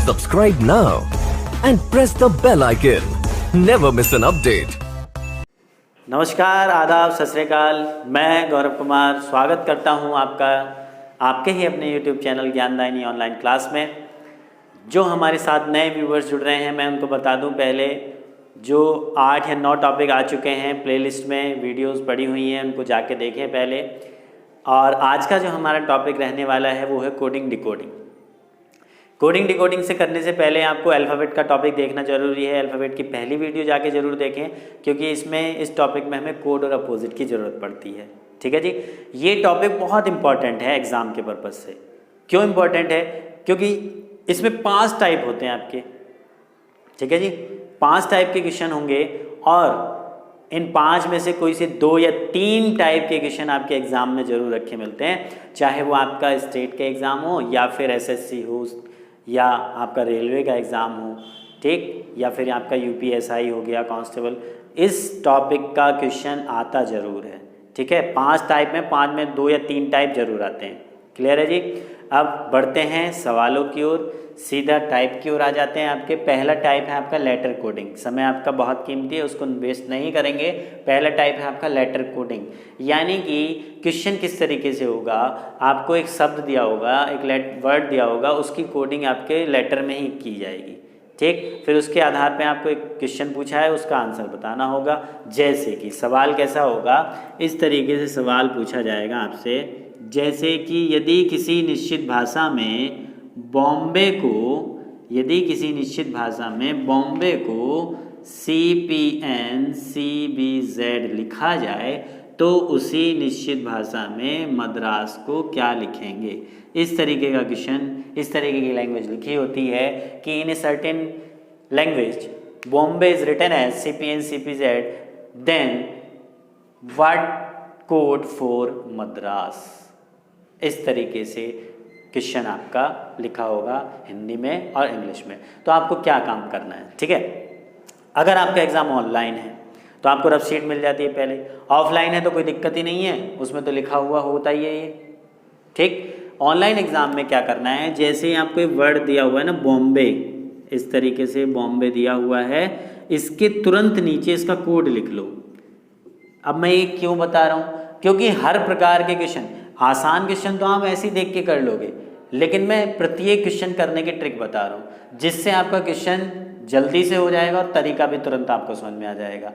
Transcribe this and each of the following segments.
Subscribe now and press the bell icon. Never miss an update. नमस्कार, आदाब, सत श्री अकाल। मैं गौरव कुमार स्वागत करता हूं आपका आपके ही अपने YouTube चैनल ज्ञानदायिनी ऑनलाइन क्लास में। जो हमारे साथ नए व्यूवर्स जुड़ रहे हैं, मैं उनको बता दूं पहले, जो 8 या 9 टॉपिक आ चुके हैं प्लेलिस्ट में, वीडियोस पड़ी हुई हैं, उनको जाके देखें पहले। और आज का जो हमारा टॉपिक रहने वाला है वो है कोडिंग डिकोडिंग। कोडिंग डिकोडिंग से करने से पहले आपको अल्फ़ाबेट का टॉपिक देखना ज़रूरी है। अल्फ़ाबेट की पहली वीडियो जाके ज़रूर देखें, क्योंकि इसमें इस टॉपिक में हमें कोड और अपोजिट की ज़रूरत पड़ती है। ठीक है जी, ये टॉपिक बहुत इंपॉर्टेंट है एग्ज़ाम के पर्पज़ से। क्यों इंपॉर्टेंट है? क्योंकि इसमें 5 टाइप होते हैं आपके। ठीक है जी, 5 टाइप के क्वेश्चन होंगे और इन 5 में से कोई से 2 या 3 टाइप के क्वेश्चन आपके एग्ज़ाम में ज़रूर रखे मिलते हैं, चाहे वो आपका स्टेट का एग्ज़ाम हो या फिर एसएससी हो या आपका रेलवे का एग्ज़ाम हो, ठीक, या फिर आपका यूपीएसआई हो गया, कांस्टेबल। इस टॉपिक का क्वेश्चन आता ज़रूर है। ठीक है, 5 टाइप में, 5 में 2 या 3 टाइप ज़रूर आते हैं। क्लियर है जी? अब बढ़ते हैं सवालों की ओर, सीधा टाइप की ओर आ जाते हैं। आपके पहला टाइप है आपका लेटर कोडिंग। समय आपका बहुत कीमती है, उसको वेस्ट नहीं करेंगे। पहला टाइप है आपका लेटर कोडिंग, यानी कि क्वेश्चन किस तरीके से होगा, आपको एक शब्द दिया होगा, एक वर्ड दिया होगा, उसकी कोडिंग आपके लेटर में ही की जाएगी। ठीक, फिर उसके आधार पे आपको एक क्वेश्चन पूछा है, उसका आंसर बताना होगा। जैसे कि सवाल कैसा होगा, इस तरीके से सवाल पूछा जाएगा आपसे, जैसे कि यदि किसी निश्चित भाषा में बॉम्बे को CPNCBZ लिखा जाए तो उसी निश्चित भाषा में मद्रास को क्या लिखेंगे। इस तरीके का क्वेश्चन, इस तरीके की लैंग्वेज लिखी होती है कि in a certain language Bombay is written as CPNCBZ, then what code for Madras. इस तरीके से क्वेश्चन आपका लिखा होगा हिंदी में और इंग्लिश में। तो आपको क्या काम करना है? ठीक है, अगर आपका एग्ज़ाम ऑनलाइन है तो आपको रफ शीट मिल जाती है पहले। ऑफलाइन है तो कोई दिक्कत ही नहीं है, उसमें तो लिखा हुआ होता ही है ये। ठीक, ऑनलाइन एग्ज़ाम में क्या करना है, जैसे आपको एक वर्ड दिया हुआ है ना, बॉम्बे, इस तरीके से बॉम्बे दिया हुआ है, इसके तुरंत नीचे इसका कोड लिख लो। अब मैं ये क्यों बता रहा हूँ, क्योंकि हर प्रकार के क्वेश्चन, आसान क्वेश्चन तो आप ऐसे ही देख के कर लोगे, लेकिन मैं प्रत्येक क्वेश्चन करने की ट्रिक बता रहा हूँ, जिससे आपका क्वेश्चन जल्दी से हो जाएगा और तरीका भी तुरंत आपको समझ में आ जाएगा।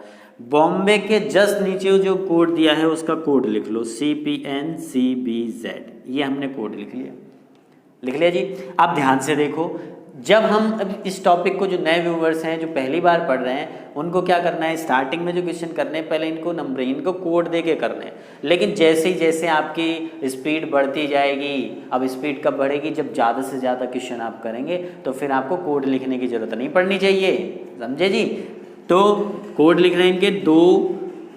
बॉम्बे के जस्ट नीचे जो कोड दिया है उसका कोड लिख लो, CPNCBZ। ये हमने कोड लिख लिया जी। अब ध्यान से देखो, जब हम अब इस टॉपिक को, जो नए व्यूवर्स हैं, जो पहली बार पढ़ रहे हैं, उनको क्या करना है, स्टार्टिंग में जो क्वेश्चन करने हैं पहले इनको नंबर, इनको कोड दे के करने हैं। लेकिन जैसे आपकी स्पीड बढ़ती जाएगी, अब स्पीड कब बढ़ेगी, जब ज़्यादा से ज़्यादा क्वेश्चन आप करेंगे तो फिर आपको कोड लिखने की ज़रूरत नहीं पड़नी चाहिए। समझे जी? तो कोड लिख रहे हैं इनके 2,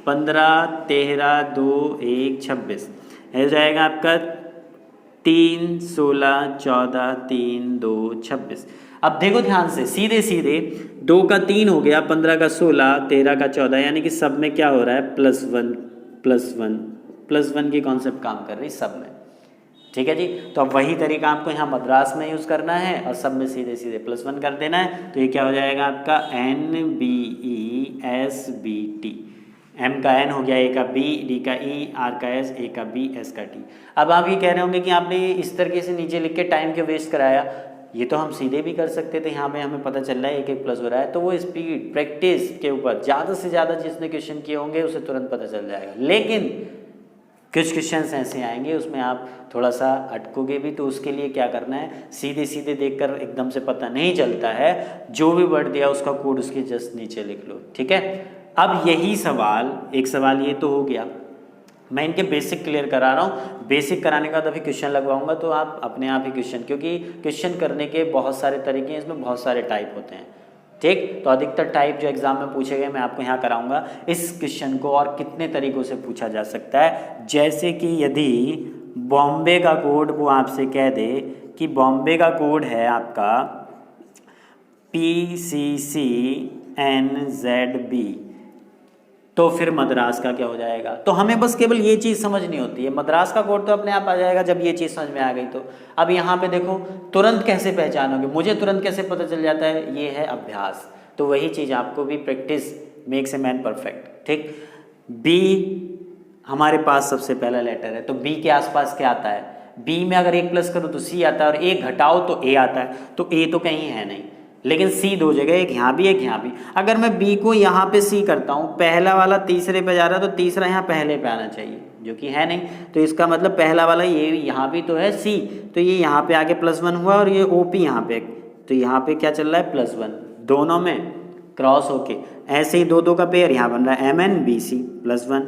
15, 13, 2, 1, 26 हो जाएगा आपका 3, 16, 14, 3, 2, 26। अब देखो ध्यान से, सीधे 2 का 3 हो गया, 15 का 16, 13 का 14, यानी कि सब में क्या हो रहा है, +1 की कॉन्सेप्ट काम कर रही सब में। ठीक है जी, तो अब वही तरीका आपको यहाँ मद्रास में यूज़ करना है और सब में सीधे +1 कर देना है। तो ये क्या हो जाएगा आपका NBESBT। M का N हो गया, A का B, D का E, R का S, A का B, S का T। अब आप ये कह रहे होंगे कि आपने इस तरीके से नीचे लिख के टाइम क्यों वेस्ट कराया, ये तो हम सीधे भी कर सकते थे। यहाँ पे हमें पता चल रहा है 1 प्लस हो रहा है, तो वो स्पीड प्रैक्टिस के ऊपर, ज़्यादा से ज़्यादा जिसने क्वेश्चन किए होंगे उसे तुरंत पता चल जाएगा। लेकिन कुछ क्वेश्चंस ऐसे आएंगे उसमें आप थोड़ा सा अटकोगे भी, तो उसके लिए क्या करना है, सीधे देखकर एकदम से पता नहीं चलता है, जो भी वर्ड दिया उसका कोड उसके जस्ट नीचे लिख लो। ठीक है, अब यही सवाल, एक सवाल ये तो हो गया, मैं इनके बेसिक क्लियर करा रहा हूँ। बेसिक कराने के बाद अभी क्वेश्चन लगवाऊंगा तो आप अपने आप ही क्वेश्चन, क्योंकि क्वेश्चन करने के बहुत सारे तरीके हैं, इसमें बहुत सारे टाइप होते हैं। ठीक, तो अधिकतर टाइप जो एग्जाम में पूछे गए मैं आपको यहाँ कराऊंगा। इस क्वेश्चन को और कितने तरीक़ों से पूछा जा सकता है, जैसे कि यदि बॉम्बे का कोड वो आपसे कह दे कि बॉम्बे का कोड है आपका PCCNZB, तो फिर मद्रास का क्या हो जाएगा। तो हमें बस केवल ये चीज़ समझनी होती है, मद्रास का कोड तो अपने आप आ जाएगा जब ये चीज़ समझ में आ गई। तो अब यहाँ पे देखो तुरंत कैसे पहचानोगे, मुझे तुरंत कैसे पता चल जाता है, ये है अभ्यास। तो वही चीज़ आपको भी, practice makes a man perfect. ठीक, बी हमारे पास सबसे पहला लेटर है, तो बी के आसपास क्या आता है, बी में अगर 1 प्लस करो तो सी आता है, और 1 घटाओ तो ए आता है। तो ए तो कहीं है नहीं, लेकिन सी 2 जगह, एक यहाँ भी एक यहाँ भी। अगर मैं बी को यहाँ पे सी करता हूँ, पहला वाला तीसरे पे जा रहा है तो तीसरा यहाँ पहले पे आना चाहिए, जो कि है नहीं। तो इसका मतलब पहला वाला ये यहाँ भी तो है सी, तो ये यहाँ पे आके +1 हुआ, और ये ओ पी यहाँ पे, तो यहाँ पे क्या चल रहा है +1, दोनों में क्रॉस होके। ऐसे ही 2 का पेयर यहाँ बन रहा है MNBC +1,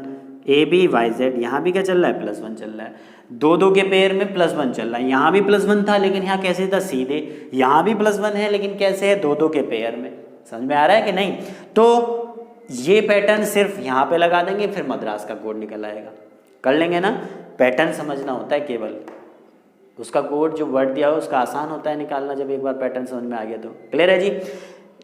ABYZ, यहाँ भी क्या चल रहा है +1 चल रहा है। 2 के पेयर में +1 चल रहा है, यहाँ भी +1 था, लेकिन यहाँ कैसे था, सीधे। यहाँ भी +1 है, लेकिन कैसे है, 2 के पेयर में। समझ में आ रहा है कि नहीं। तो ये पैटर्न सिर्फ यहाँ पे लगा देंगे, फिर मद्रास का कोड निकल आएगा। कर लेंगे ना, पैटर्न समझना होता है केवल, उसका कोड जो वर्ड दिया हो उसका आसान होता है निकालना, जब एक बार पैटर्न समझ में आ गया तो। क्लियर है जी।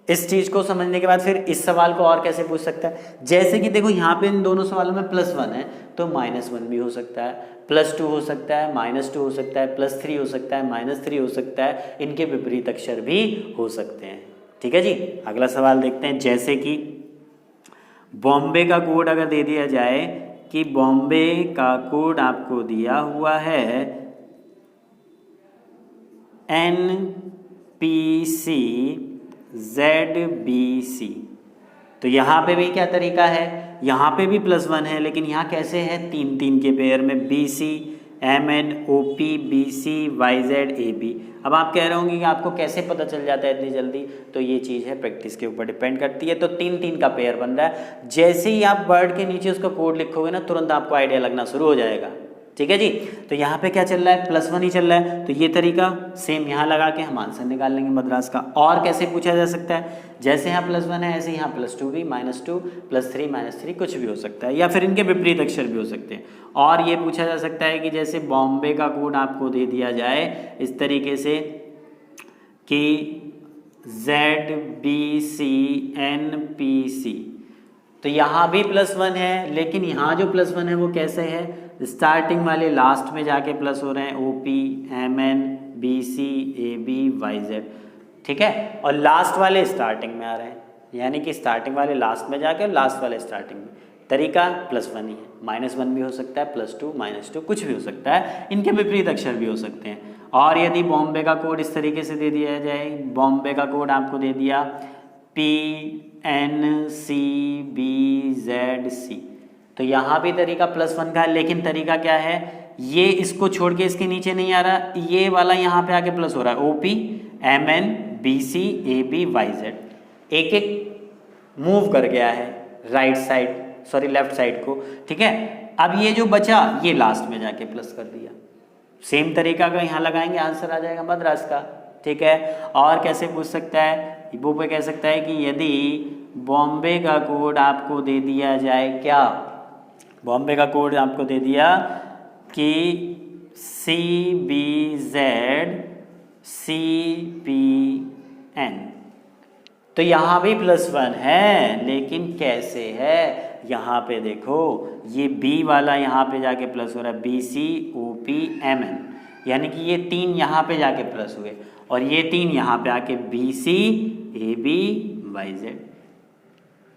इस चीज़ को समझने के बाद फिर इस सवाल को और कैसे पूछ सकता है, जैसे कि देखो यहाँ पे इन दोनों सवालों में +1 है, तो -1 भी हो सकता है, +2 हो सकता है, -2 हो सकता है, +3 हो सकता है, -3 हो सकता है, इनके विपरीत अक्षर भी हो सकते हैं। ठीक है जी। अगला सवाल देखते हैं, जैसे कि बॉम्बे का कोड अगर दे दिया जाए कि बॉम्बे का कोड आपको दिया हुआ है NPCZBC, तो यहाँ पे भी क्या तरीका है, यहाँ पे भी +1 है, लेकिन यहाँ कैसे है, 3 के पेयर में, BC MN OP BC YZ AB। अब आप कह रहे होंगे कि आपको कैसे पता चल जाता है इतनी जल्दी, तो ये चीज़ है प्रैक्टिस के ऊपर डिपेंड करती है। तो 3 का पेयर बन रहा है, जैसे ही आप वर्ड के नीचे उसका कोड लिखोगे ना, तुरंत आपको आइडिया लगना शुरू हो जाएगा। ठीक है जी। तो यहाँ पे क्या चल रहा है, +1 ही चल रहा है, तो ये तरीका सेम यहाँ लगा के हम आंसर निकाल लेंगे मद्रास का। और कैसे पूछा जा सकता है, जैसे यहाँ +1 है ऐसे यहाँ +2 भी, -2 +3 -3 कुछ भी हो सकता है, या फिर इनके विपरीत अक्षर भी हो सकते हैं। और ये पूछा जा सकता है कि जैसे बॉम्बे का कोड आपको दे दिया जाए इस तरीके से कि ZBCNPC, तो यहाँ भी +1 है, लेकिन यहाँ जो +1 है वो कैसे है, स्टार्टिंग वाले लास्ट में जाके प्लस हो रहे हैं, OP MN BC AB YZ। ठीक है, और लास्ट वाले स्टार्टिंग में आ रहे हैं, यानी कि स्टार्टिंग वाले लास्ट में जाके लास्ट वाले स्टार्टिंग में। तरीका +1 ही है, -1 भी हो सकता है, +2 -2 कुछ भी हो सकता है, इनके विपरीत अक्षर भी हो सकते हैं। और यदि बॉम्बे का कोड इस तरीके से दे दिया जाए, बॉम्बे का कोड आपको दे दिया PNCBZC, तो यहाँ भी तरीका +1 का है, लेकिन तरीका क्या है, ये इसको छोड़ के इसके नीचे नहीं आ रहा, ये वाला यहाँ पे आके प्लस हो रहा है, OP MN BC AB YZ, एक एक मूव कर गया है right side, sorry left side को। ठीक है, अब ये जो बचा ये लास्ट में जाके प्लस कर दिया, सेम तरीका का यहाँ लगाएंगे, आंसर आ जाएगा मद्रास का। ठीक है, और कैसे पूछ सकता है, वो पे कह सकता है कि यदि बॉम्बे का कोड आपको दे दिया जाए, क्या बॉम्बे का कोड आपको दे दिया कि CBZCPN, तो यहाँ भी +1 है, लेकिन कैसे है, यहाँ पे देखो ये B वाला यहाँ पे जाके प्लस हो रहा है, BC OP MN, यानी कि ये 3 यहाँ पे जाके प्लस हुए, और ये 3 यहाँ पे आके BC AB YZ।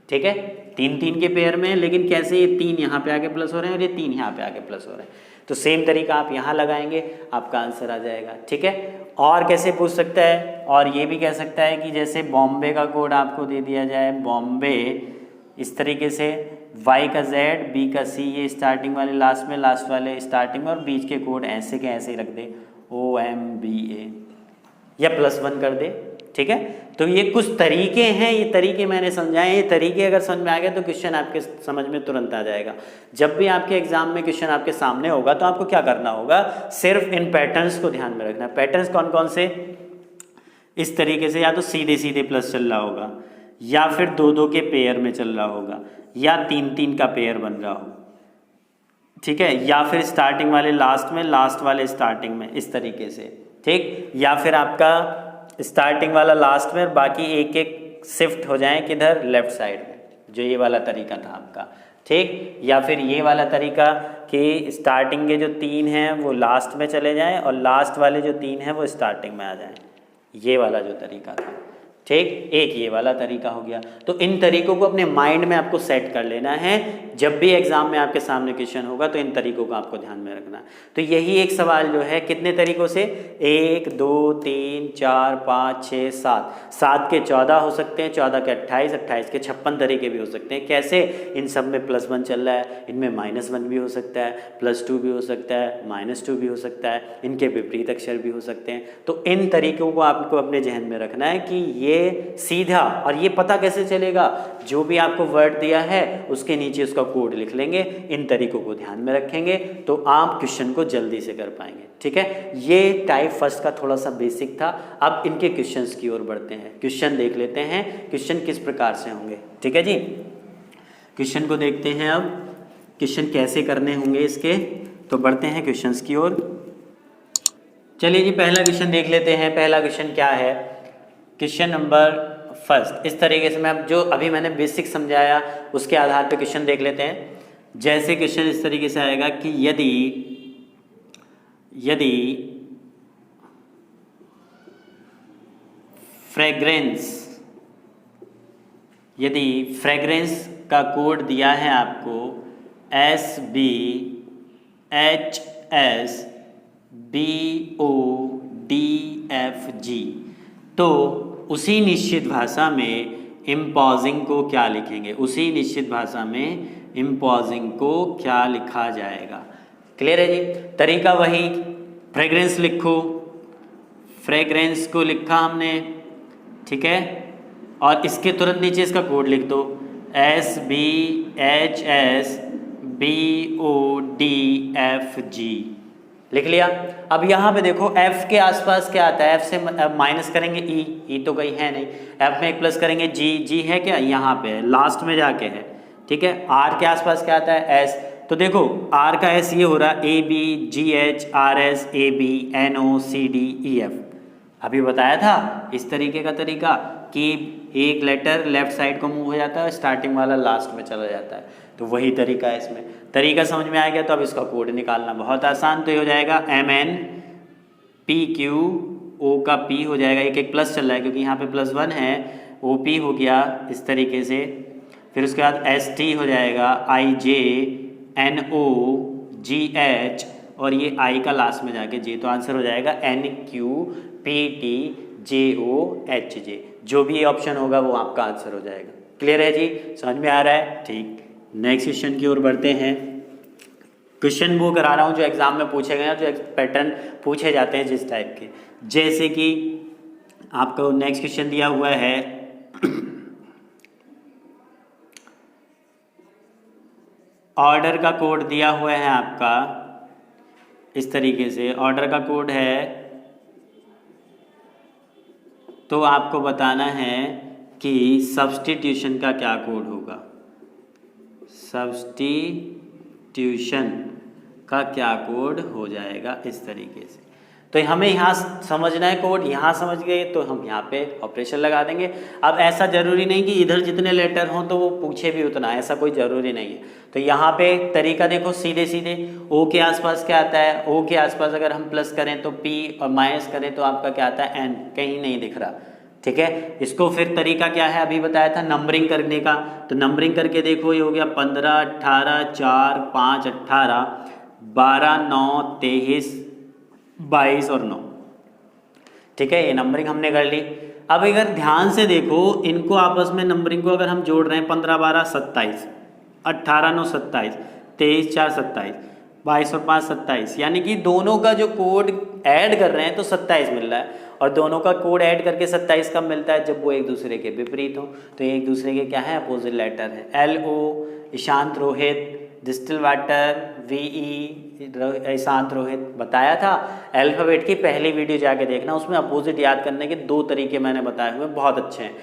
ठीक है, 3 के पेयर में, लेकिन कैसे ये 3 यहाँ पे आके प्लस हो रहे हैं और ये 3 यहाँ पे आके प्लस हो रहे हैं, तो सेम तरीका आप यहाँ लगाएंगे, आपका आंसर आ जाएगा। ठीक है, और कैसे पूछ सकता है, और ये भी कह सकता है कि जैसे बॉम्बे का कोड आपको दे दिया जाए, बॉम्बे इस तरीके से, Y का Z, B का C, ये स्टार्टिंग वाले लास्ट में, लास्ट वाले स्टार्टिंग में, और बीच के कोड ऐसे के ऐसे ही रख दे, OMBA, या +1 कर दे। ठीक है, तो ये कुछ तरीके हैं, ये तरीके मैंने समझाए, ये तरीके अगर समझ में आ गए तो क्वेश्चन आपके समझ में तुरंत आ जाएगा। जब भी आपके एग्जाम में क्वेश्चन आपके सामने होगा तो आपको क्या करना होगा, सिर्फ इन पैटर्न्स को ध्यान में रखना। पैटर्न्स कौन कौन से, इस तरीके से, या तो सीधे सीधे प्लस चल रहा होगा, या फिर 2 के पेयर में चल रहा होगा, या 3 का पेयर बन रहा हो। ठीक है, या फिर स्टार्टिंग वाले लास्ट में, लास्ट वाले स्टार्टिंग में, इस तरीके से। ठीक, या फिर आपका स्टार्टिंग वाला लास्ट में, बाकी एक एक शिफ्ट हो जाए किधर, लेफ्ट साइड में, जो ये वाला तरीका था आपका, ठीक। या फिर ये वाला तरीका कि स्टार्टिंग के जो 3 हैं वो लास्ट में चले जाएं और लास्ट वाले जो 3 हैं वो स्टार्टिंग में आ जाएं, ये वाला जो तरीका था, ठीक। एक ये वाला तरीका हो गया। तो इन तरीकों को अपने माइंड में आपको सेट कर लेना है, जब भी एग्जाम में आपके सामने क्वेश्चन होगा तो इन तरीकों को आपको ध्यान में रखना है। तो यही एक सवाल जो है कितने तरीकों से, 1 2 3 4 5 6 7, 7 के 14 हो सकते हैं, 14 के 28, 28 के 56 तरीके भी हो सकते हैं। कैसे, इन सब में +1 चल रहा है, इनमें -1 भी हो सकता है, +2 भी हो सकता है, -2 भी हो सकता है, इनके विपरीत अक्षर भी हो सकते हैं। तो इन तरीकों को आपको अपने जहन में रखना है कि ये सीधा, और ये पता कैसे चलेगा, जो भी आपको वर्ड दिया है उसके नीचे उसका कोड लिख लेंगे, इन तरीकों को ध्यान में रखेंगे तो आप क्वेश्चन को जल्दी से कर पाएंगे, ठीक है। ये टाइप फर्स्ट का थोड़ा सा बेसिक था। अब इनके क्वेश्चंस की ओर बढ़ते हैं, क्वेश्चन देख लेते हैं क्वेश्चन किस प्रकार से होंगे, ठीक है जी। क्वेश्चन को देखते हैं अब, क्वेश्चन कैसे करने होंगे इसके, तो बढ़ते हैं क्वेश्चंस की ओर। चलिए जी, पहला क्वेश्चन देख लेते हैं। पहला क्वेश्चन क्या है, क्वेश्चन नंबर फर्स्ट। इस तरीके से मैं अब जो अभी मैंने बेसिक समझाया उसके आधार पे क्वेश्चन देख लेते हैं। जैसे क्वेश्चन इस तरीके से आएगा कि यदि फ्रेग्रेंस का कोड दिया है आपको SBHSBODFG, तो उसी निश्चित भाषा में इम्पॉजिंग को क्या लिखेंगे, उसी निश्चित भाषा में इम्पॉजिंग को क्या लिखा जाएगा। क्लियर है जी। तरीका वही, फ्रेग्रेंस लिखो, फ्रेग्रेंस को लिखा हमने, ठीक है, और इसके तुरंत नीचे इसका कोड लिख दो, SBHSBODFG, लिख लिया। अब यहाँ पे देखो F के आसपास क्या आता है, F से माइनस करेंगे E तो कहीं है नहीं, F में एक प्लस करेंगे G है क्या, यहाँ पे है, लास्ट में जाके है, ठीक है। R के आसपास क्या आता है, S, तो देखो R का S ये हो रहा है ABGHRSABNOCDEF। अभी बताया था इस तरीके का तरीका कि एक लेटर लेफ्ट साइड को मूव हो जाता है, स्टार्टिंग वाला लास्ट में चला जाता है, तो वही तरीका है इसमें। तरीका समझ में आ गया, तो अब इसका कोड निकालना बहुत आसान, तो ये हो जाएगा MNPQO का P हो जाएगा, एक प्लस चल रहा है क्योंकि यहाँ पे +1 है, OP हो गया इस तरीके से। फिर उसके बाद ST हो जाएगा IJNOGH, और ये I का लास्ट में जाके J, तो आंसर हो जाएगा NQPTJOHJ। जो भी ये ऑप्शन होगा वो आपका आंसर हो जाएगा। क्लियर है जी, समझ में आ रहा है, ठीक। नेक्स्ट क्वेश्चन की ओर बढ़ते हैं। क्वेश्चन वो करा रहा हूँ जो एग्जाम में पूछे गए हैं, जो पैटर्न पूछे जाते हैं जिस टाइप के। जैसे कि आपको नेक्स्ट क्वेश्चन दिया हुआ है ऑर्डर का कोड दिया हुआ है आपका इस तरीके से, ऑर्डर का कोड है, तो आपको बताना है कि सब्स्टिट्यूशन का क्या कोड होगा, सब्स्टिट्यूशन का क्या कोड हो जाएगा इस तरीके से। तो हमें यहाँ समझना है कोड, यहाँ समझ गए तो हम यहाँ पे ऑपरेशन लगा देंगे। अब ऐसा ज़रूरी नहीं कि इधर जितने लेटर हों तो वो पूछे भी उतना, ऐसा कोई ज़रूरी नहीं है। तो यहाँ पे तरीका देखो, सीधे सीधे O के आसपास क्या आता है, O के आसपास अगर हम प्लस करें तो P और माइनस करें तो आपका क्या आता है, N, कहीं नहीं दिख रहा, ठीक है। इसको फिर तरीका क्या है, अभी बताया था नंबरिंग करने का, तो नंबरिंग करके देखो, ये हो गया 15 18 4 5 18 12 9 23 22 और 9, ठीक है। ये नंबरिंग हमने कर ली। अब अगर ध्यान से देखो इनको आपस में नंबरिंग को अगर हम जोड़ रहे हैं, 15 12 27, 18 9 27, 23 4 27, 22 और 5 27, यानी कि दोनों का जो कोड ऐड कर रहे हैं तो 27 मिल रहा है, और दोनों का कोड ऐड करके 27 कब मिलता है, जब वो एक दूसरे के विपरीत हो। तो एक दूसरे के क्या है, अपोजिट लेटर है। LO Ishant Rohit, distil water, VE Ishant Rohit, बताया था। अल्फ़ाबेट की पहली वीडियो जाके देखना, उसमें अपोजिट याद करने के 2 तरीके मैंने बताए हुए, बहुत अच्छे हैं।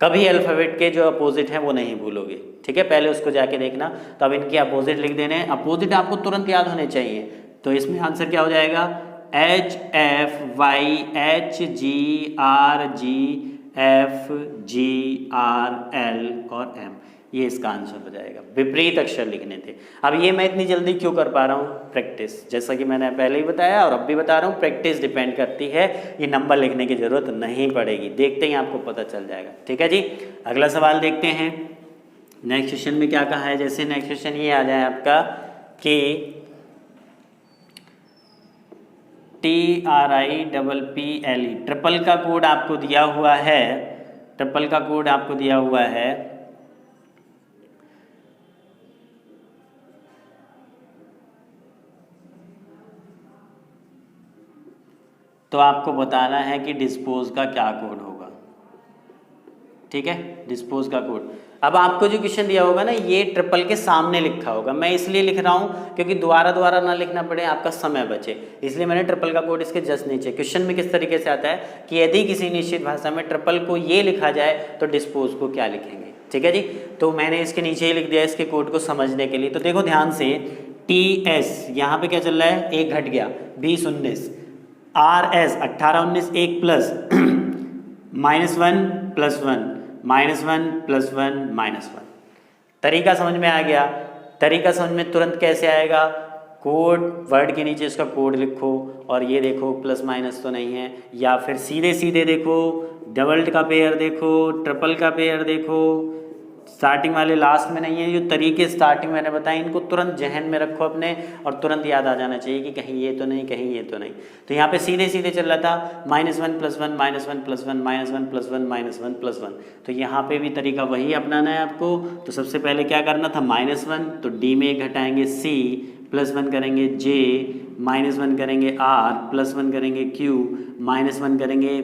कभी अल्फ़ाबेट के जो अपोजिट हैं वो नहीं भूलोगे, ठीक है, पहले उसको जाके देखना। तो अब इनके अपोजिट लिख देने हैं, अपोजिट आपको तुरंत याद होने चाहिए। तो इसमें आंसर क्या हो जाएगा, HFYHGRGFGRL और M। ये इसका आंसर हो जाएगा। विपरीत अक्षर लिखने थे। अब ये मैं इतनी जल्दी क्यों कर पा रहा हूँ? प्रैक्टिस, जैसा कि मैंने पहले ही बताया और अब भी बता रहा हूँ, प्रैक्टिस डिपेंड करती है। ये नंबर लिखने की ज़रूरत नहीं पड़ेगी, देखते ही आपको पता चल जाएगा। ठीक है जी, अगला सवाल देखते हैं। नेक्स्ट क्वेश्चन में क्या कहा है? जैसे नेक्स्ट क्वेश्चन ये आ जाए आपका कि TRIPPLE ट्रिपल का कोड आपको दिया हुआ है, ट्रिपल का कोड आपको दिया हुआ है। तो आपको बताना है कि डिस्पोज का क्या कोड होगा। ठीक है, डिस्पोज का कोड। अब आपको जो क्वेश्चन दिया होगा ना, ये ट्रिपल के सामने लिखा होगा। मैं इसलिए लिख रहा हूँ क्योंकि दोबारा ना लिखना पड़े, आपका समय बचे, इसलिए मैंने ट्रिपल का कोड इसके जस्ट नीचे। क्वेश्चन में किस तरीके से आता है कि यदि किसी निश्चित भाषा में ट्रिपल को ये लिखा जाए तो डिस्पोज को क्या लिखेंगे। ठीक है जी, तो मैंने इसके नीचे ही लिख दिया इसके कोड को समझने के लिए। तो देखो ध्यान से, TS यहाँ पे क्या चल रहा है? 1 घट गया, 20 19, RS 18 19, 1 प्लस -1 + 1 -1 + 1 -1। तरीका समझ में आ गया? तरीका समझ में तुरंत कैसे आएगा? कोड, वर्ड के नीचे इसका कोड लिखो और ये देखो प्लस माइनस तो नहीं है, या फिर सीधे सीधे देखो, डबल का पेयर देखो, ट्रिपल का पेयर देखो, स्टार्टिंग वाले लास्ट में नहीं है। जो तरीके स्टार्टिंग मैंने बताए इनको तुरंत जहन में रखो अपने, और तुरंत याद आ जाना चाहिए कि कहीं ये तो नहीं, कहीं ये तो नहीं। तो यहाँ पे सीधे सीधे चल रहा था -1 + 1 -1 + 1 -1 + 1 -1 + 1। तो यहाँ पे भी तरीका वही अपनाना है आपको। तो सबसे पहले क्या करना था? -1, तो D में 1 घटाएंगे C, +1 करेंगे J, -1 करेंगे R, +1 करेंगे Q, -1 करेंगे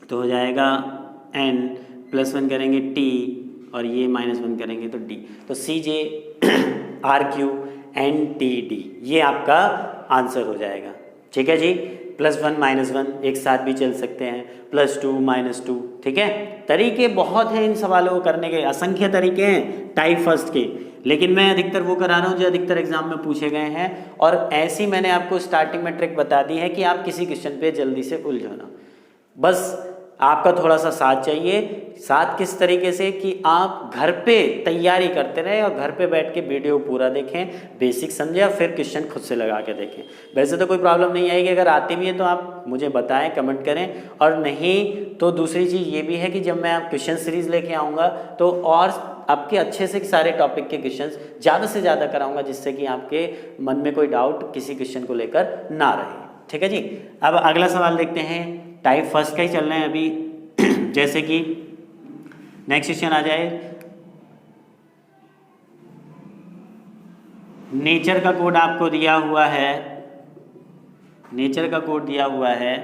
तो हो जाएगा N, +1 करेंगे T, और ये -1 करेंगे तो D। तो CJ RQ NTD ये आपका आंसर हो जाएगा। ठीक है जी, +1 -1 एक साथ भी चल सकते हैं, +2 -2। ठीक है, तरीके बहुत हैं इन सवालों को करने के, असंख्य तरीके हैं टाइप फर्स्ट के, लेकिन मैं अधिकतर वो करा रहा हूँ जो अधिकतर एग्जाम में पूछे गए हैं। और ऐसी मैंने आपको स्टार्टिंग में ट्रिक बता दी है कि आप किसी क्वेश्चन पे जल्दी से उलझो ना, बस आपका थोड़ा सा साथ चाहिए। साथ किस तरीके से कि आप घर पे तैयारी करते रहें और घर पे बैठ के वीडियो पूरा देखें, बेसिक समझें, फिर क्वेश्चन खुद से लगा के देखें। वैसे तो कोई प्रॉब्लम नहीं आएगी, अगर आती भी है तो आप मुझे बताएं, कमेंट करें। और नहीं तो दूसरी चीज़ ये भी है कि जब मैं आप क्वेश्चन सीरीज़ लेके आऊँगा तो और आपके अच्छे से सारे टॉपिक के क्वेश्चंस ज़्यादा से ज़्यादा कराऊंगा, जिससे कि आपके मन में कोई डाउट किसी क्वेश्चन को लेकर ना रहे। ठीक है जी, अब अगला सवाल देखते हैं। टाइप फर्स्ट का ही चल रहे हैं अभी। जैसे कि नेक्स्ट क्वेश्चन आ जाए, नेचर का कोड आपको दिया हुआ है, नेचर का कोड दिया हुआ है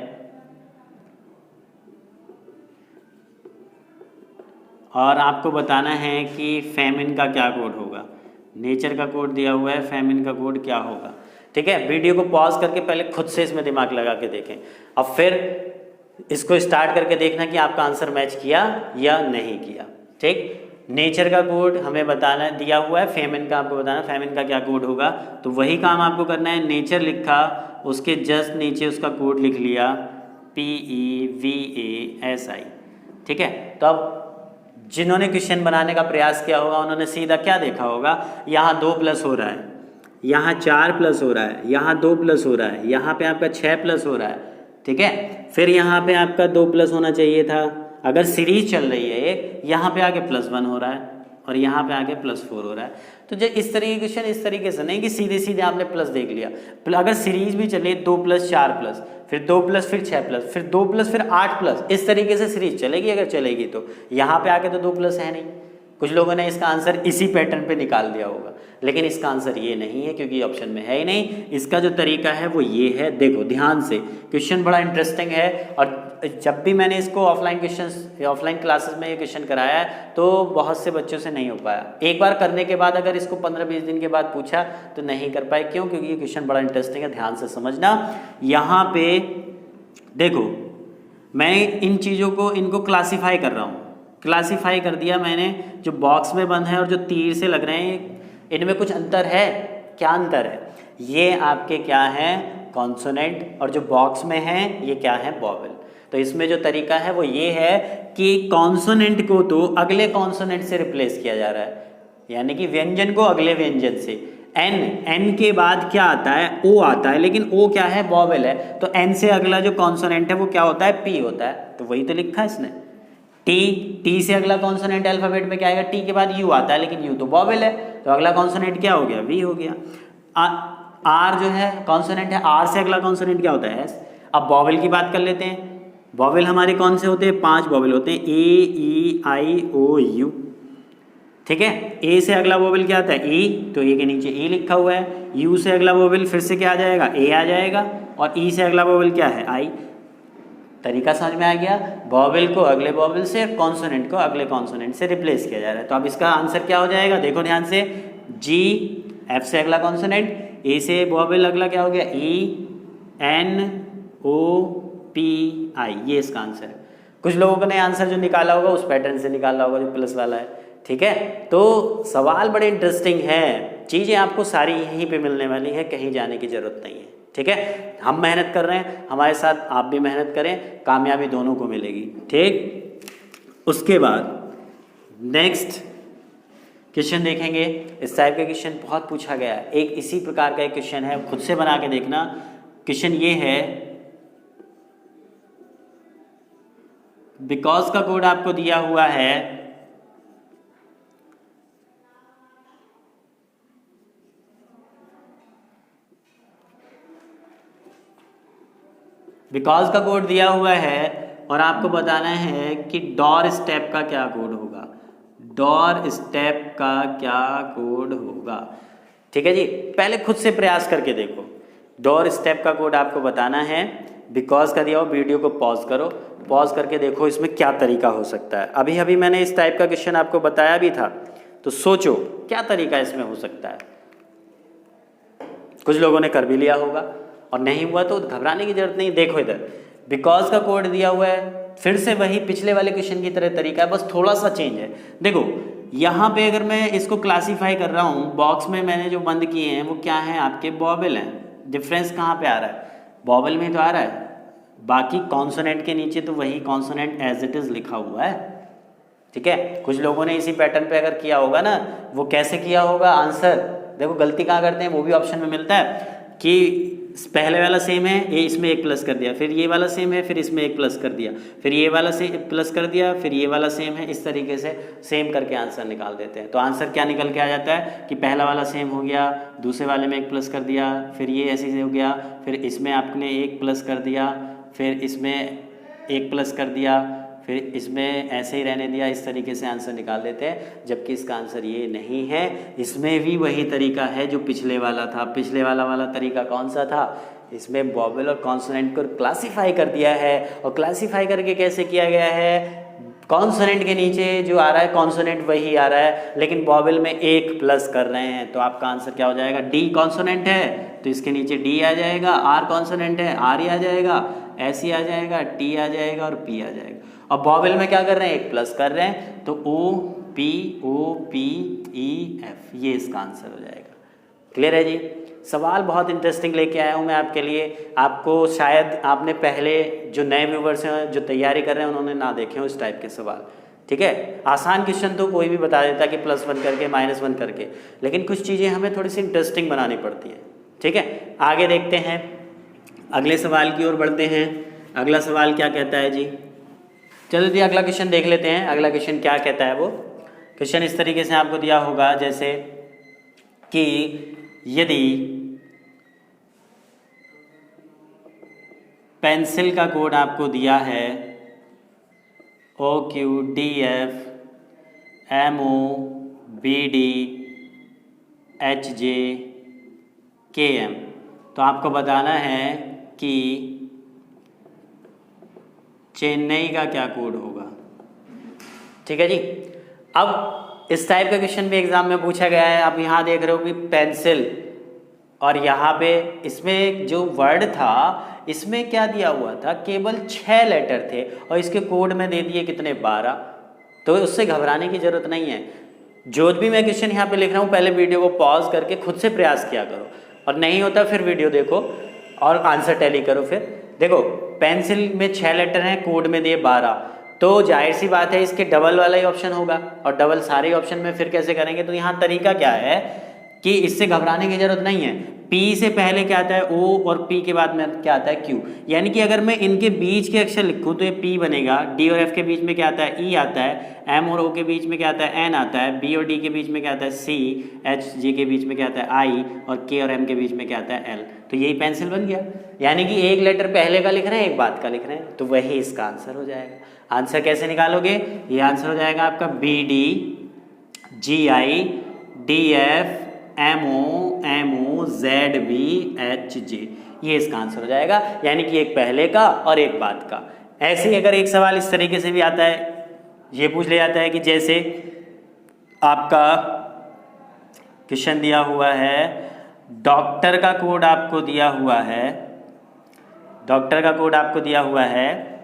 और आपको बताना है कि फेमिन का क्या कोड होगा। नेचर का कोड दिया हुआ है, फेमिन का कोड क्या होगा। ठीक है, वीडियो को पॉज करके पहले खुद से इसमें दिमाग लगा के देखें, अब फिर इसको स्टार्ट करके देखना कि आपका आंसर मैच किया या नहीं किया। ठीक, नेचर का कोड हमें बताना दिया हुआ है, फेमिन का आपको बताना फेमिन का क्या कोड होगा। तो वही काम आपको करना है, नेचर लिखा, उसके जस्ट नीचे उसका कोड लिख लिया PEVASI। ठीक है, तो अब जिन्होंने क्वेश्चन बनाने का प्रयास किया होगा उन्होंने सीधा क्या देखा होगा, यहाँ 2 प्लस हो रहा है, यहाँ 4 प्लस हो रहा है, यहाँ 2 प्लस हो रहा है, यहाँ पे आपका 6 प्लस हो रहा है। ठीक है, फिर यहाँ पे आपका 2 प्लस होना चाहिए था, अगर सीरीज चल रही है एक, यहाँ पे आके +1 हो रहा है और यहाँ पे आके +4 हो रहा है। तो जो इस तरीके के क्वेश्चन इस तरीके से नहीं कि सीधे सीधे आपने प्लस देख लिया, अगर सीरीज भी चले 2 + 4 प्लस, फिर 2 प्लस, फिर 6 प्लस, फिर 2 प्लस, फिर 8 प्लस, इस तरीके से सीरीज चलेगी। अगर चलेगी तो यहाँ पे आके तो 2 प्लस है नहीं। कुछ लोगों ने इसका आंसर इसी पैटर्न पे निकाल दिया होगा, लेकिन इसका आंसर ये नहीं है क्योंकि ऑप्शन में है ही नहीं। इसका जो तरीका है वो ये है, देखो ध्यान से, क्वेश्चन बड़ा इंटरेस्टिंग है। और जब भी मैंने इसको ऑफलाइन क्लासेस में ये क्वेश्चन कराया है तो बहुत से बच्चों से नहीं हो पाया। एक बार करने के बाद अगर इसको 15-20 दिन के बाद पूछा तो नहीं कर पाए। क्यों? क्योंकि ये क्वेश्चन बड़ा इंटरेस्टिंग है, ध्यान से समझना। यहाँ पे देखो, मैं इन चीज़ों को इनको क्लासीफाई कर रहा हूँ, क्लासीफाई कर दिया मैंने। जो बॉक्स में बंद है और जो तीर से लग रहे हैं, इनमें कुछ अंतर है। क्या अंतर है? ये आपके क्या हैं? कॉन्सोनेंट, और जो बॉक्स में है ये क्या है? वॉवेल। तो इसमें जो तरीका है वो ये है कि कॉन्सोनेंट को तो अगले कॉन्सोनेंट से रिप्लेस किया जा रहा है, यानी कि व्यंजन को अगले व्यंजन से। एन के बाद क्या आता है, ओ आता है, लेकिन ओ क्या है, वॉवेल है, तो एन से अगला जो कॉन्सोनेंट है वो क्या होता है, पी होता है, तो वही तो लिखा है इसने। टी से अगला कॉन्सोनेंट अल्फाबेट में क्या आएगा, टी के बाद यू आता है, लेकिन यू तो वॉवेल है, तो अगला कॉन्सोनेंट क्या हो गया, वी हो गया। आर जो है कॉन्सोनेंट है, आर से अगला कॉन्सोनेंट क्या होता है, एस। अब वॉवेल की बात कर लेते हैं, वॉवेल हमारे कौन से होते हैं, 5 वॉवेल होते हैं, ए ई आई ओ यू, ठीक है। ए से अगला वोवेल क्या आता है, ई, तो ए के नीचे ई लिखा हुआ है। यू से अगला वोवेल फिर से क्या आ जाएगा, ए आ जाएगा, और ई से अगला वोवेल क्या है, आई। तरीका समझ में आ गया, वोवेल को अगले वोवेल से, कॉन्सोनेंट को अगले कॉन्सोनेंट से रिप्लेस किया जा रहा है। तो अब इसका आंसर क्या हो जाएगा, देखो ध्यान से, जी, एफ से अगला कॉन्सोनेंट, ए से वोवेल अगला क्या हो गया, ई, एन ओ पी आई, ये इसका आंसर है। कुछ लोगों ने आंसर जो निकाला होगा उस पैटर्न से निकाला होगा जो प्लस वाला है, ठीक है। तो सवाल बड़े इंटरेस्टिंग है, चीज़ें आपको सारी यहीं पे मिलने वाली है, कहीं जाने की ज़रूरत नहीं है, ठीक है। हम मेहनत कर रहे हैं, हमारे साथ आप भी मेहनत करें, कामयाबी दोनों को मिलेगी, ठीक। उसके बाद नेक्स्ट क्वेश्चन देखेंगे। इस टाइप का क्वेश्चन बहुत पूछा गया है, एक इसी प्रकार का एक क्वेश्चन है, खुद से बना के देखना। क्वेश्चन ये है, बिकॉज का कोड आपको दिया हुआ है, बिकॉज का कोड दिया हुआ है और आपको बताना है कि डॉर स्टेप का क्या कोड होगा, डॉर स्टेप का क्या कोड होगा, ठीक है जी। पहले खुद से प्रयास करके देखो, डॉर स्टेप का कोड आपको बताना है। बिकॉज का दिया हो, वीडियो को पॉज करो, पॉज करके देखो इसमें क्या तरीका हो सकता है। अभी अभी मैंने इस टाइप का क्वेश्चन आपको बताया भी था, तो सोचो क्या तरीका इसमें हो सकता है। कुछ लोगों ने कर भी लिया होगा, और नहीं हुआ तो घबराने की जरूरत नहीं। देखो इधर बिकॉज का कोड दिया हुआ है, फिर से वही पिछले वाले क्वेश्चन की तरह तरीका है, बस थोड़ा सा चेंज है। देखो यहाँ पे अगर मैं इसको क्लासीफाई कर रहा हूँ, बॉक्स में मैंने जो बंद किए हैं वो क्या है, आपके वोवेल हैं। डिफरेंस कहाँ पे आ रहा है, वोवेल में तो आ रहा है, बाकी कॉन्सोनेंट के नीचे तो वही कॉन्सोनेंट एज इट इज लिखा हुआ है, ठीक है। कुछ लोगों ने इसी पैटर्न पे अगर किया होगा ना, वो कैसे किया होगा आंसर, देखो गलती कहाँ करते हैं वो भी ऑप्शन में मिलता है कि पहले वाला सेम है, ये इसमें एक प्लस कर दिया, फिर ये वाला सेम है, फिर इसमें एक प्लस कर दिया, फिर ये वाला से प्लस कर दिया, फिर ये वाला सेम है, इस तरीके से सेम करके आंसर निकाल देते हैं। तो आंसर क्या निकल के आ जाता है कि पहला वाला सेम हो गया, दूसरे वाले में एक प्लस कर दिया, फिर ये ऐसे ही हो गया, फिर इसमें आपने एक प्लस कर दिया, फिर इसमें एक प्लस कर दिया, फिर इसमें ऐसे ही रहने दिया, इस तरीके से आंसर निकाल देते हैं। जबकि इसका आंसर ये नहीं है, इसमें भी वही तरीका है जो पिछले वाला था। पिछले वाला तरीका कौन सा था, इसमें वोवेल और कॉन्सोनेंट को क्लासीफाई कर दिया है, और क्लासीफाई करके कैसे किया गया है, कॉन्सोनेंट के नीचे जो आ रहा है कॉन्सोनेंट वही आ रहा है, लेकिन वोवेल में एक प्लस कर रहे हैं। तो आपका आंसर क्या हो जाएगा, डी कॉन्सोनेंट है तो इसके नीचे डी आ जाएगा, आर कॉन्सोनेंट है आर ही आ जाएगा, एस ही आ जाएगा, टी आ जाएगा और पी आ जाएगा। अब वोवेल में क्या कर रहे हैं, एक प्लस कर रहे हैं, तो ओ पी ई एफ, ये इसका आंसर हो जाएगा। क्लियर है जी। सवाल बहुत इंटरेस्टिंग लेके आया हूँ मैं आपके लिए। आपको शायद आपने पहले जो नए व्यूवर्स हैं जो तैयारी कर रहे हैं उन्होंने ना देखे हो इस टाइप के सवाल, ठीक है। आसान क्वेश्चन तो कोई भी बता देता कि +1 करके -1 करके, लेकिन कुछ चीज़ें हमें थोड़ी सी इंटरेस्टिंग बनानी पड़ती हैं, ठीक है। आगे देखते हैं, अगले सवाल की ओर बढ़ते हैं। अगला सवाल क्या कहता है जी, चलो जी अगला क्वेश्चन देख लेते हैं। अगला क्वेश्चन क्या कहता है, वो क्वेश्चन इस तरीके से आपको दिया होगा जैसे कि यदि पेंसिल का कोड आपको दिया है OQDF MOBD HJ KM, तो आपको बताना है कि चेन्नई का क्या कोड होगा, ठीक है जी। अब इस टाइप का क्वेश्चन भी एग्जाम में पूछा गया है। आप यहाँ देख रहे हो कि पेंसिल, और यहाँ पे इसमें जो वर्ड था इसमें क्या दिया हुआ था, केवल 6 लेटर थे और इसके कोड में दे दिए कितने, 12। तो उससे घबराने की जरूरत नहीं है। जो भी मैं क्वेश्चन यहाँ पे लिख रहा हूँ पहले वीडियो को पॉज करके खुद से प्रयास किया करो, और नहीं होता फिर वीडियो देखो और आंसर टैली करो फिर। देखो पेंसिल में 6 लेटर हैं, कोड में दिए 12, तो जाहिर सी बात है इसके डबल वाला ही ऑप्शन होगा, और डबल सारे ऑप्शन में फिर कैसे करेंगे। तो यहाँ तरीका क्या है कि इससे घबराने की जरूरत नहीं है। P से पहले क्या आता है O, और P के बाद में क्या आता है Q। यानी कि अगर मैं इनके बीच के अक्षर लिखूं तो ये P बनेगा, D और F के बीच में क्या आता है E आता है, M और O के बीच में क्या आता है N आता है, B और D के बीच में क्या आता है C, H G के बीच में क्या आता है I, और K और M के बीच में क्या आता है L। तो यही पेंसिल बन गया। यानी कि एक लेटर पहले का लिख रहे हैं, एक बाद का लिख रहे हैं, तो वही इसका आंसर हो जाएगा। आंसर कैसे निकालोगे, ये आंसर हो जाएगा आपका BD GI DF MO ZB HJ, ये इसका आंसर हो जाएगा। यानी कि एक पहले का और एक बाद का। ऐसे ही अगर एक सवाल इस तरीके से भी आता है, ये पूछ लिया जाता है कि जैसे आपका क्वेश्चन दिया हुआ है, डॉक्टर का कोड आपको दिया हुआ है, डॉक्टर का कोड आपको दिया हुआ है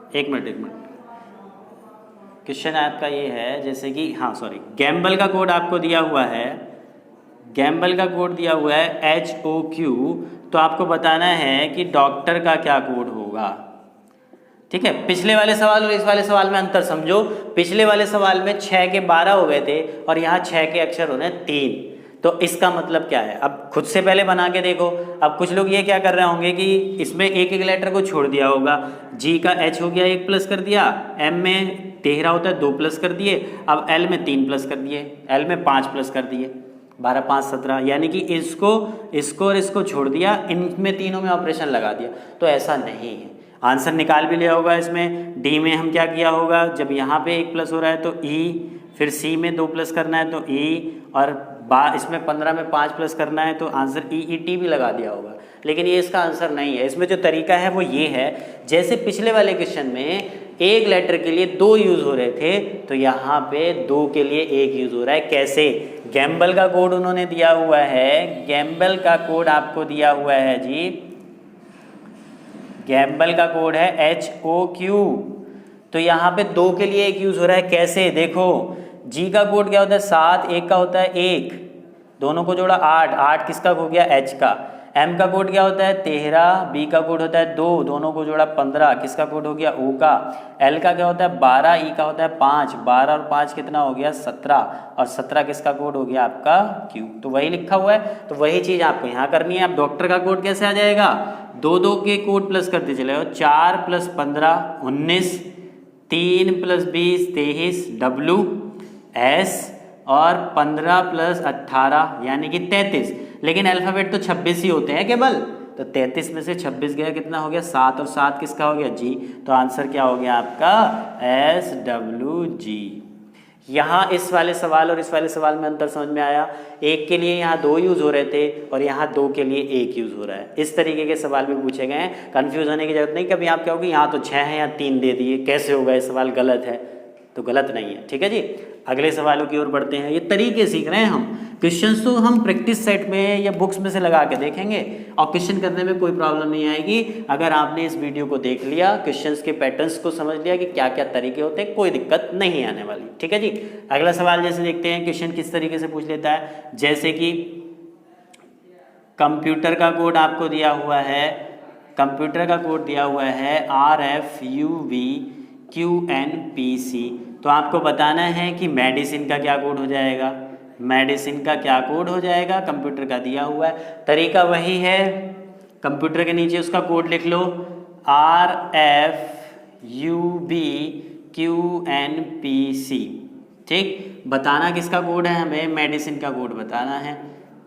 एक मिनट क्वेश्चन आपका ये है, जैसे कि गैम्बल का कोड आपको दिया हुआ है, गैम्बल का कोड दिया हुआ है HOQ, तो आपको बताना है कि डॉक्टर का क्या कोड होगा। ठीक है, पिछले वाले सवाल और इस वाले सवाल में अंतर समझो। पिछले वाले सवाल में 6 के 12 हो गए थे और यहाँ 6 के अक्षर होने 3, तो इसका मतलब क्या है, अब खुद से पहले बना के देखो। अब कुछ लोग ये क्या कर रहे होंगे कि इसमें एक एक लेटर को छोड़ दिया होगा। G का H हो गया 1 प्लस कर दिया, M में 13 होता है 2 प्लस कर दिए, अब L में 3 प्लस कर दिए, L में 5 प्लस कर दिए, 12 5 17, यानी कि इसको और इसको छोड़ दिया, इनमें तीनों में ऑपरेशन लगा दिया। तो ऐसा नहीं है, आंसर निकाल भी लिया होगा। इसमें D में हम क्या किया होगा, जब यहाँ पे 1 प्लस हो रहा है तो E, फिर C में 2 प्लस करना है तो E, और इसमें 15 में 5 प्लस करना है तो आंसर EET भी लगा दिया होगा। लेकिन ये इसका आंसर नहीं है। इसमें जो तरीका है वो ये है, जैसे पिछले वाले क्वेश्चन में एक लेटर के लिए 2 यूज़ हो रहे थे, तो यहाँ पे 2 के लिए 1 यूज़ हो रहा है। कैसे, गैम्बल का कोड उन्होंने दिया हुआ है, गैम्बल का कोड आपको दिया हुआ है जी, गैम्बल का कोड है HOQ, तो यहाँ पे 2 के लिए 1 यूज़ हो रहा है। कैसे, देखो G का कोड क्या होता है 7, 1 का होता है 1, दोनों को जोड़ा 8, 8 किसका हो गया H का। M का कोड क्या होता है 13, B का कोड होता है 2, दोनों को जोड़ा 15, किसका कोड हो गया O का। L का क्या होता है 12, E का होता है 5, 12 और 5 कितना हो गया 17, और 17 किसका कोड हो गया आपका Q। तो वही लिखा हुआ है, तो वही चीज़ आपको यहाँ करनी है। अब डॉक्टर का कोड कैसे आ जाएगा, 2 के कोड प्लस करते चले जाओ, 4 + 15 19, 3 + 20 23 W S, और 15 + 18 यानी कि 33। लेकिन अल्फ़ाबेट तो 26 ही होते हैं केवल, तो 33 में से 26 गया, कितना हो गया 7, और 7 किसका हो गया G। तो आंसर क्या हो गया आपका SWG। यहाँ इस वाले सवाल और इस वाले सवाल में अंतर समझ में आया। एक के लिए यहाँ 2 यूज़ हो रहे थे और यहाँ 2 के लिए 1 यूज़ हो रहा है। इस तरीके के सवाल भी पूछे गए हैं, कंफ्यूज होने की जरूरत नहीं। कभी आप कहोगे यहाँ तो 6 है, यहाँ 3 दे दिए, कैसे होगा, ये सवाल गलत है, तो गलत नहीं है। ठीक है जी, अगले सवालों की ओर बढ़ते हैं। ये तरीके सीख रहे हैं हम, क्वेश्चंस तो हम प्रैक्टिस सेट में या बुक्स में से लगा के देखेंगे, और क्वेश्चन करने में कोई प्रॉब्लम नहीं आएगी अगर आपने इस वीडियो को देख लिया, क्वेश्चंस के पैटर्न्स को समझ लिया कि क्या क्या तरीके होते हैं, कोई दिक्कत नहीं आने वाली। ठीक है जी, अगला सवाल जैसे देखते हैं क्वेश्चन किस तरीके से पूछ लेता है। जैसे कि कंप्यूटर का कोड आपको दिया हुआ है, कंप्यूटर का कोड दिया हुआ है RFUVQNPC, तो आपको बताना है कि मेडिसिन का क्या कोड हो जाएगा, मेडिसिन का क्या कोड हो जाएगा, कंप्यूटर का दिया हुआ है। तरीका वही है, कंप्यूटर के नीचे उसका कोड लिख लो RFUVQNPC। ठीक, बताना किसका कोड है, हमें मेडिसिन का कोड बताना है,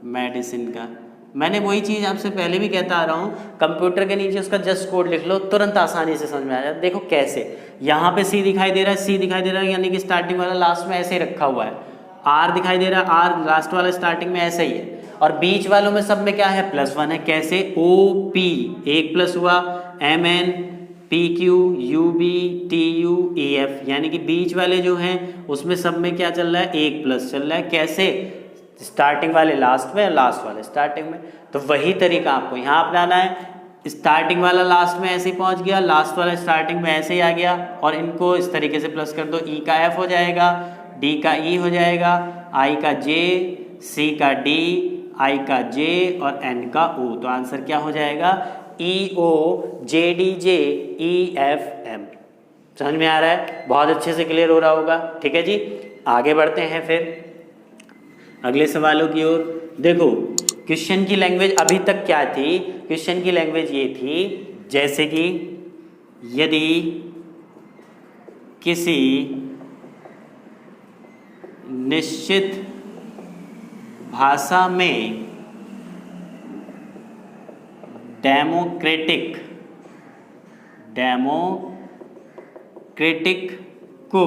मेडिसिन का। मैंने वही चीज़ आपसे पहले भी कहता आ रहा हूँ, कंप्यूटर के नीचे उसका जस्ट कोड लिख लो, तुरंत आसानी से समझ में आ जाए। देखो कैसे, यहाँ पे C दिखाई दे रहा है, C दिखाई दे रहा है, यानी कि स्टार्टिंग वाला लास्ट में ऐसे ही रखा हुआ है। R दिखाई दे रहा है, R लास्ट वाला स्टार्टिंग में ऐसे ही है, और बीच वालों में सब में क्या है +1 है। कैसे, OP 1 प्लस हुआ, MN PQ UB TU EF, यानी कि बीच वाले जो हैं उसमें सब में क्या चल रहा है 1 प्लस चल रहा है। कैसे, स्टार्टिंग वाले लास्ट में, लास्ट वाले स्टार्टिंग में। तो वही तरीका आपको यहाँ अपनाना है, स्टार्टिंग वाला लास्ट में ऐसे ही पहुँच गया, लास्ट वाला स्टार्टिंग में ऐसे ही आ गया, और इनको इस तरीके से प्लस कर दो, E का F हो जाएगा, डी का ई हो जाएगा, आई का जे, सी का डी, आई का जे और एन का ओ। तो आंसर क्या हो जाएगा? E O J D J E F M. समझ में आ रहा है? बहुत अच्छे से क्लियर हो रहा होगा। ठीक है जी, आगे बढ़ते हैं फिर अगले सवालों की ओर। देखो क्वेश्चन की लैंग्वेज अभी तक क्या थी? क्वेश्चन की लैंग्वेज ये थी जैसे कि यदि किसी निश्चित भाषा में डेमोक्रेटिक को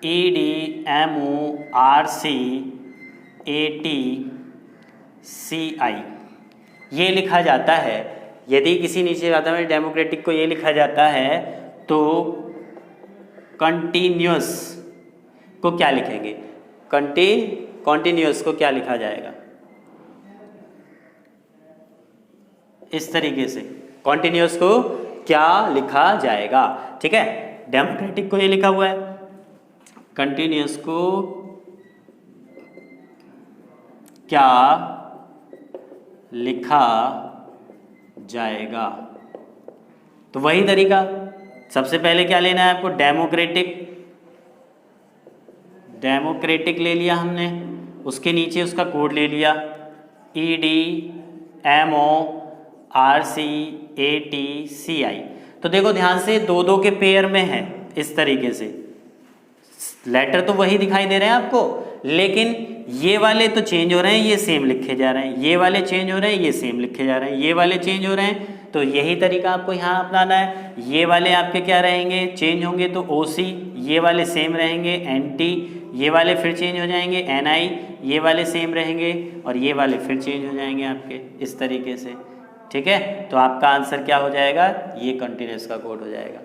EDMORCATCI ये लिखा जाता है। यदि किसी निश्चित भाषा में डेमोक्रेटिक को ये लिखा जाता है तो कंटिन्यूअस को क्या लिखेंगे? कॉन्टिन्यूअस को क्या लिखा जाएगा? इस तरीके से कॉन्टिन्यूअस को क्या लिखा जाएगा? ठीक है, डेमोक्रेटिक को ये लिखा हुआ है, कंटिन्यूअस को क्या लिखा जाएगा? तो वही तरीका, सबसे पहले क्या लेना है आपको? डेमोक्रेटिक ले लिया हमने, उसके नीचे उसका कोड ले लिया EDMORCATCI। तो देखो ध्यान से, दो दो के पेयर में है इस तरीके से, लेटर तो वही दिखाई दे रहे हैं आपको, लेकिन ये वाले तो चेंज हो रहे हैं, ये सेम लिखे जा रहे हैं, ये वाले चेंज हो रहे हैं, ये सेम लिखे जा रहे हैं, ये वाले चेंज हो रहे हैं। तो यही तरीका आपको यहाँ अपनाना है। ये वाले आपके क्या रहेंगे? चेंज होंगे तो OC, ये वाले सेम रहेंगे NT, ये वाले फिर चेंज हो जाएंगे NI, ये वाले सेम रहेंगे और ये वाले फिर चेंज हो जाएंगे आपके इस तरीके से। ठीक है, तो आपका आंसर क्या हो जाएगा? ये कंटिन्यूअस का कोड हो जाएगा।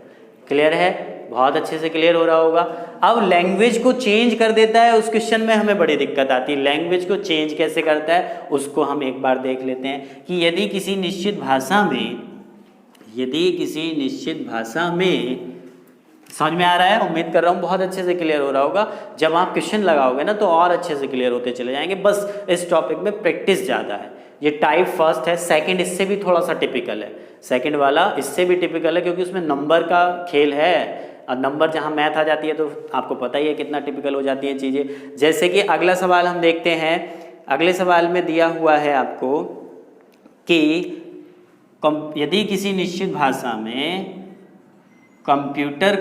क्लियर है? बहुत अच्छे से क्लियर हो रहा होगा। अब लैंग्वेज को चेंज कर देता है, उस क्वेश्चन में हमें बड़ी दिक्कत आती है। लैंग्वेज को चेंज कैसे करता है उसको हम एक बार देख लेते हैं कि यदि किसी निश्चित भाषा में समझ में आ रहा है? उम्मीद कर रहा हूँ बहुत अच्छे से क्लियर हो रहा होगा। जब आप क्वेश्चन लगाओगे ना तो और अच्छे से क्लियर होते चले जाएंगे। बस इस टॉपिक में प्रैक्टिस ज़्यादा है। ये टाइप फर्स्ट है, सेकंड इससे भी थोड़ा सा टिपिकल है, सेकंड वाला इससे भी टिपिकल है क्योंकि उसमें नंबर का खेल है। और नंबर जहाँ मैथ आ जाती है तो आपको पता ही है कितना टिपिकल हो जाती हैं चीज़ें। जैसे कि अगला सवाल हम देखते हैं। अगले सवाल में दिया हुआ है आपको कि यदि किसी निश्चित भाषा में कंप्यूटर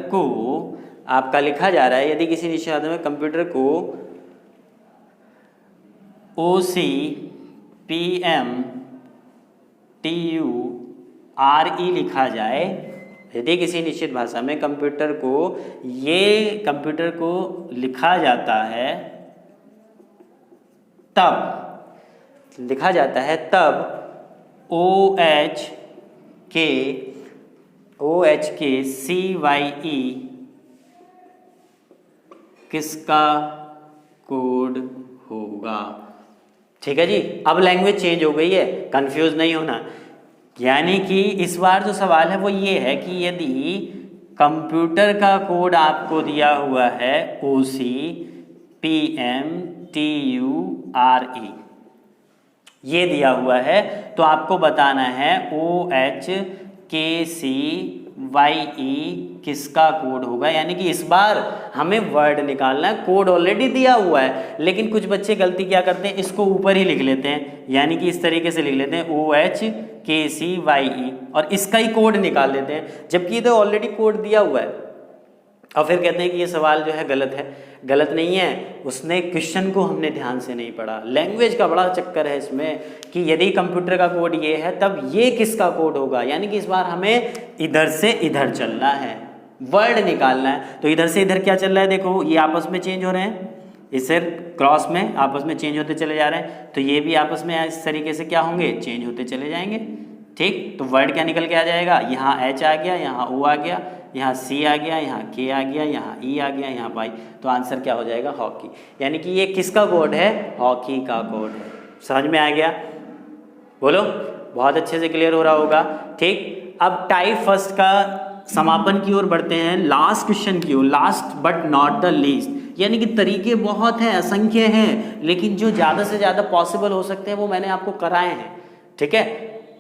को आपका लिखा जा रहा है, यदि किसी निश्चित भाषा में कंप्यूटर को OCPMTURE लिखा जाए, यदि किसी निश्चित भाषा में कंप्यूटर को लिखा जाता है तब OHKCYE किसका कोड होगा? ठीक है जी, अब लैंग्वेज चेंज हो गई है, कंफ्यूज नहीं होना। यानी कि इस बार जो सवाल है वो ये है कि यदि कंप्यूटर का कोड आपको दिया हुआ है OCPMTURE, ये दिया हुआ है, तो आपको बताना है OHKCYE किसका कोड होगा। यानी कि इस बार हमें वर्ड निकालना है। कोड ऑलरेडी दिया हुआ है, लेकिन कुछ बच्चे गलती क्या करते हैं, इसको ऊपर ही लिख लेते हैं। यानी कि इस तरीके से लिख लेते हैं OHKCYE और इसका ही कोड निकाल देते हैं, जबकि इधर ऑलरेडी कोड दिया हुआ है। और फिर कहते हैं कि ये सवाल जो है गलत है। गलत नहीं है, उसने क्वेश्चन को हमने ध्यान से नहीं पढ़ा। लैंग्वेज का बड़ा चक्कर है इसमें कि यदि कंप्यूटर का कोड ये है तब ये किसका कोड होगा। यानी कि इस बार हमें इधर से इधर चलना है, वर्ड निकालना है। तो इधर से इधर क्या चल रहा है, देखो ये आपस में चेंज हो रहे हैं, इससे क्रॉस में आपस में चेंज होते चले जा रहे हैं, तो ये भी आपस में इस तरीके से क्या होंगे, चेंज होते चले जाएंगे। ठीक, तो वर्ड क्या निकल के आ जाएगा, यहाँ H आ गया, यहाँ O आ गया, यहाँ C आ गया, यहाँ K आ गया, यहाँ E आ गया, यहाँ Y। तो आंसर क्या हो जाएगा, हॉकी। यानी कि ये किसका कोड है, हॉकी का कोड है। समझ में आ गया, बोलो, बहुत अच्छे से क्लियर हो रहा होगा। ठीक, अब टाइप फर्स्ट का समापन की ओर बढ़ते हैं, लास्ट क्वेश्चन की ओर, last but not the least, यानी कि तरीके बहुत हैं, असंख्य हैं, लेकिन जो ज़्यादा से ज़्यादा पॉसिबल हो सकते हैं वो मैंने आपको कराए हैं, ठीक है।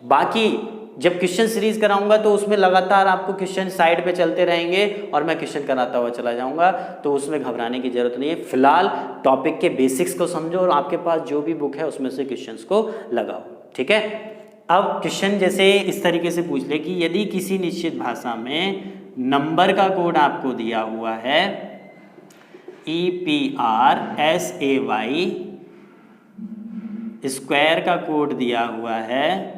बाकी जब क्वेश्चन सीरीज कराऊंगा तो उसमें लगातार आपको क्वेश्चन साइड पे चलते रहेंगे और मैं क्वेश्चन कराता हुआ चला जाऊंगा, तो उसमें घबराने की जरूरत नहीं है। फिलहाल टॉपिक के बेसिक्स को समझो और आपके पास जो भी बुक है उसमें से क्वेश्चंस को लगाओ, ठीक है। अब क्वेश्चन जैसे इस तरीके से पूछ ले कि यदि किसी निश्चित भाषा में नंबर का कोड आपको दिया हुआ है EPRSAY, स्क्वायर का कोड दिया हुआ है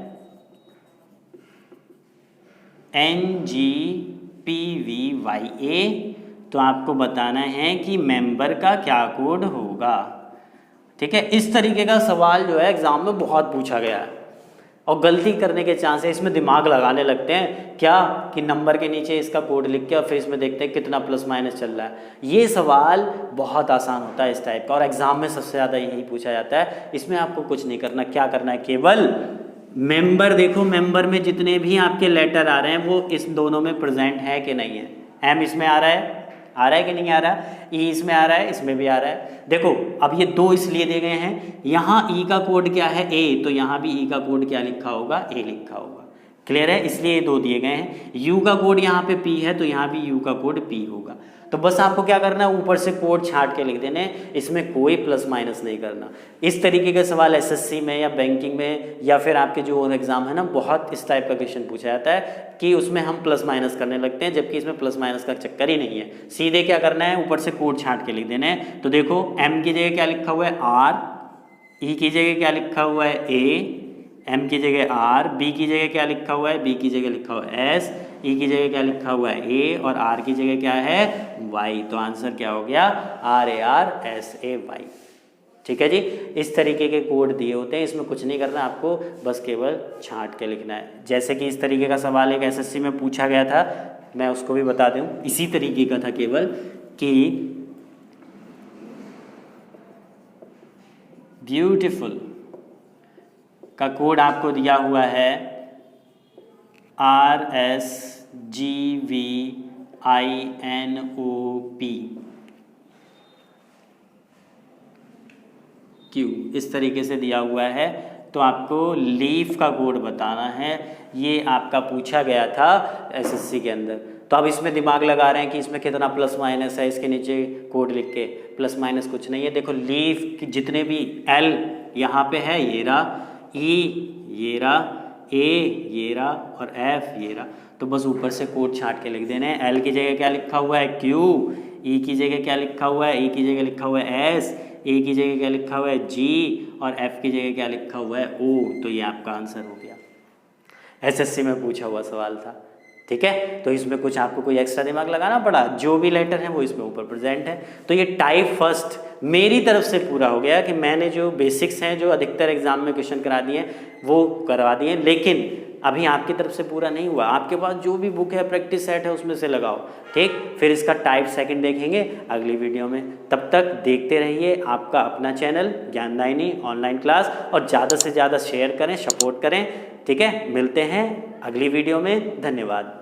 NGPVYA, तो आपको बताना है कि मेंबर का क्या कोड होगा, ठीक है। इस तरीके का सवाल जो है एग्जाम में बहुत पूछा गया है और गलती करने के चांस है, इसमें दिमाग लगाने लगते हैं क्या कि नंबर के नीचे इसका कोड लिख के और फिर इसमें देखते हैं कितना प्लस माइनस चल रहा है। ये सवाल बहुत आसान होता है इस टाइप का और एग्जाम में सबसे ज़्यादा यही पूछा जाता है। इसमें आपको कुछ नहीं करना, क्या करना है, केवल मेंबर देखो, मेंबर में जितने भी आपके लेटर आ रहे हैं वो इस दोनों में प्रेजेंट है कि नहीं है। एम इसमें आ रहा है कि नहीं आ रहा, ई इसमें आ रहा है, इसमें भी आ रहा है। देखो अब ये दो इसलिए दे गए हैं, यहाँ ई का कोड क्या है ए, तो यहाँ भी ई का कोड क्या लिखा होगा, ए लिखा होगा, क्लियर है, इसलिए ये दो दिए गए हैं। यू का कोड यहाँ पे पी है तो यहाँ भी यू का कोड पी होगा। तो बस आपको क्या करना है, ऊपर से कोड छांट के लिख देने, इसमें कोई प्लस माइनस नहीं करना। इस तरीके के सवाल एसएससी में या बैंकिंग में या फिर आपके जो और एग्जाम है ना, बहुत इस टाइप का क्वेश्चन पूछा जाता है कि उसमें हम प्लस माइनस करने लगते हैं, जबकि इसमें प्लस माइनस का चक्कर ही नहीं है। सीधे क्या करना है, ऊपर से कोड छांट के लिख देना है। तो देखो एम की जगह क्या लिखा हुआ है आर, ई की जगह क्या लिखा हुआ है ए, एम की जगह आर, बी की जगह क्या लिखा हुआ है, बी की जगह लिखा हुआ है एस, ई की जगह क्या लिखा हुआ है ए और आर की जगह क्या है वाई। तो आंसर क्या हो गया, RARSAY, ठीक है जी। इस तरीके के कोड दिए होते हैं, इसमें कुछ नहीं करना आपको, बस केवल छांट के लिखना है। जैसे कि इस तरीके का सवाल एक एसएससी में पूछा गया था, मैं उसको भी बता दूं, इसी तरीके का था केवल कि ब्यूटीफुल का कोड आपको दिया हुआ है RSGVINOP Q, इस तरीके से दिया हुआ है। तो आपको लीफ का कोड बताना है, ये आपका पूछा गया था एसएससी के अंदर। तो अब इसमें दिमाग लगा रहे हैं कि इसमें कितना प्लस माइनस है, इसके नीचे कोड लिख के, प्लस माइनस कुछ नहीं है। देखो लीफ की जितने भी L यहाँ पे है ये रहा, E ये रहा, A ये रहा और F ये रहा। तो बस ऊपर से कोड छांट के लिख देने हैं। L की जगह क्या लिखा हुआ है Q, E की जगह क्या लिखा हुआ है, E की जगह लिखा हुआ है S, A की जगह क्या लिखा हुआ है G और F की जगह क्या लिखा हुआ है O। तो ये आपका आंसर हो गया, एसएससी में पूछा हुआ सवाल था, ठीक है। तो इसमें कुछ आपको कोई एक्स्ट्रा दिमाग लगाना पड़ा, जो भी लेटर है वो इसमें ऊपर प्रेजेंट है। तो ये टाइप फर्स्ट मेरी तरफ से पूरा हो गया कि मैंने जो बेसिक्स हैं, जो अधिकतर एग्जाम में क्वेश्चन करा दिए वो करवा दिए, लेकिन अभी आपकी तरफ से पूरा नहीं हुआ। आपके पास जो भी बुक है, प्रैक्टिस सेट है, उसमें से लगाओ, ठीक। फिर इसका टाइप सेकंड देखेंगे अगली वीडियो में। तब तक देखते रहिए आपका अपना चैनल ज्ञानदायिनी ऑनलाइन क्लास और ज़्यादा से ज़्यादा शेयर करें, सपोर्ट करें, ठीक है। मिलते हैं अगली वीडियो में, धन्यवाद।